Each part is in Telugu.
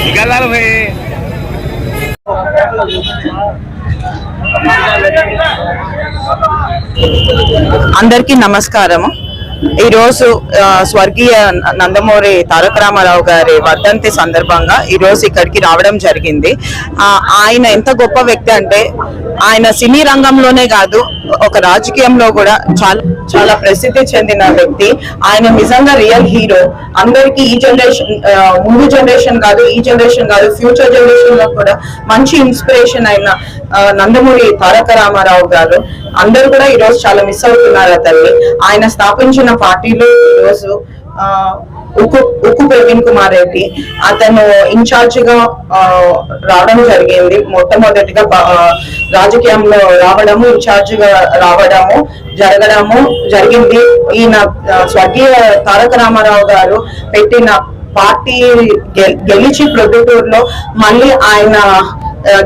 निकाल भाई అందరికీ నమస్కారము। ఈ రోజు స్వర్గీయ నందమూరి తారక రామారావు గారి వర్ధంతి సందర్భంగా ఈ రోజు ఇక్కడికి రావడం జరిగింది। ఆయన ఎంత గొప్ప వ్యక్తి అంటే ఆయన సినీ రంగంలోనే కాదు ఒక రాజకీయంలో కూడా చాలా ప్రసిద్ధి చెందిన వ్యక్తి। ఆయన నిజంగా రియల్ హీరో। అందరికీ ఈ జనరేషన్ ముందు జనరేషన్ కాదు ఈ జనరేషన్ కాదు ఫ్యూచర్ జనరేషన్ లో కూడా మంచి ఇన్స్పిరేషన్ అయిన నందమూరి తారక రామారావు గారు అందరూ కూడా ఈ రోజు చాలా మిస్ అవుతున్నారు అతన్ని। ఆయన స్థాపించిన పార్టీలో ఈ రోజు ఉక్కు ప్రవీణ్ కుమార్ రెడ్డి అతను ఇన్ఛార్జ్ గా రావడం జరిగింది। మొట్టమొదటిగా రాజకీయంలో రావడము ఇన్ఛార్జ్ గా రావడము జరిగింది। ఈయన స్వర్గీయ తారక రామారావు గారు పెట్టిన పార్టీ గెలిచి ప్రొద్దుటూరులో మళ్ళీ ఆయన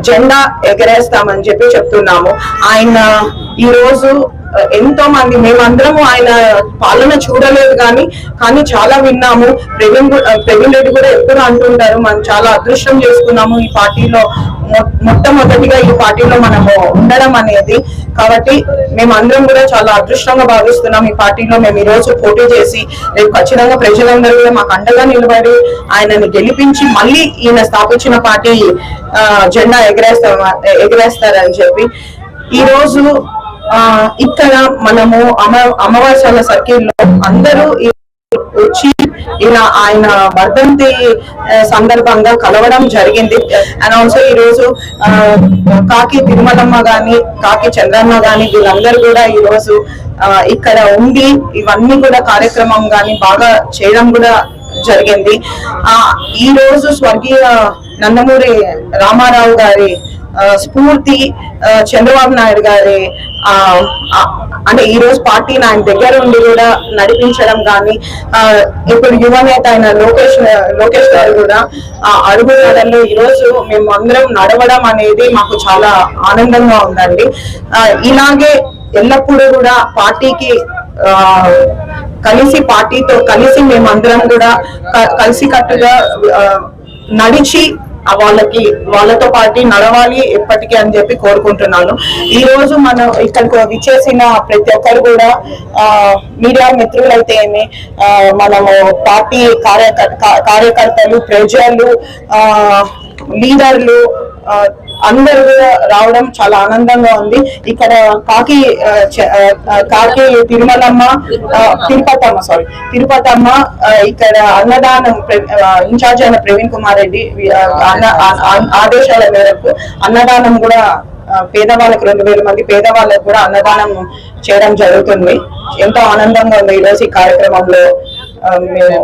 జెండా ఎగరేస్తామని చెప్పి చెప్తున్నాము। ఆయన ఈ రోజు ఎంతో మంది మేమందరము ఆయన పాలన చూడలేదు కానీ చాలా విన్నాము। ప్రవీణ్ రెడ్డి కూడా ఎప్పుడు అంటుంటారు మనం చాలా అదృష్టం చేసుకున్నాము ఈ పార్టీలో మొట్టమొదటిగా ఈ పార్టీలో మనము ఉండడం అనేది। కాబట్టి మేమందరం కూడా చాలా అదృష్టంగా భావిస్తున్నాం ఈ పార్టీలో మేము ఈ రోజు పోటీ చేసి రేపు ఖచ్చితంగా ప్రజలందరూ కూడా మాకు అండగా నిలబడి ఆయనని గెలిపించి మళ్ళీ ఈయన స్థాపించిన పార్టీ జెండా ఎగరేస్తారని చెప్పి ఈ రోజు ఇక్కడ మనము అమావాస్యాల సర్కిల్లో అందరూ వచ్చి ఇలా ఆయన వర్ధంతి సందర్భంగా కలవడం జరిగింది। అండ్ ఆల్సో ఈ రోజు కాకి తిరుమలమ్మ గాని కాకి చంద్రమ్మ గాని వీళ్ళందరూ కూడా ఈ రోజు ఇక్కడ ఉండి ఇవన్నీ కూడా కార్యక్రమం గాని బాగా చేయడం కూడా జరిగింది। ఈ రోజు స్వర్గీయ నందమూరి రామారావు గారి స్ఫూర్తి చంద్రబాబు నాయుడు గారి అంటే ఈ రోజు పార్టీని ఆయన దగ్గర ఉండి కూడా నడిపించడం కానీ ఇప్పుడు యువనేత అయిన లోకేష్ గారు కూడా అడుగుతాడల్లో ఈ రోజు మేము అందరం నడవడం అనేది మాకు చాలా ఆనందంగా ఉందండి। ఇలాగే ఎల్లప్పుడూ కూడా పార్టీకి పార్టీతో కలిసి మేమందరం కూడా కలిసికట్టుగా నడిచి వాళ్ళతో పాటు నడవాలి ఎప్పటికీ అని చెప్పి కోరుకుంటున్నాను। ఈ రోజు మనం ఇక్కడికి విచ్చేసిన ప్రతి ఒక్కరు కూడా మీడియా మిత్రులైతే ఏమి మనము పార్టీ కార్యకర్తలు ప్రజలు లీడర్లు అందరూ కూడా రావడం చాలా ఆనందంగా ఉంది। ఇక్కడ కాకి తిరుమలమ్మ తిరుపతమ్మ ఇక్కడ అన్నదానం ఇన్ఛార్జ్ అయిన ప్రవీణ్ కుమార్ రెడ్డి ఆదేశాల మేరకు అన్నదానం కూడా పేదవాళ్ళకు 2000 మంది పేదవాళ్ళకు కూడా అన్నదానం చేయడం జరుగుతుంది। ఎంతో ఆనందంగా ఉంది ఈ రోజు ఈ కార్యక్రమంలో మేము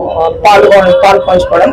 పాల్పంచుకోవడం।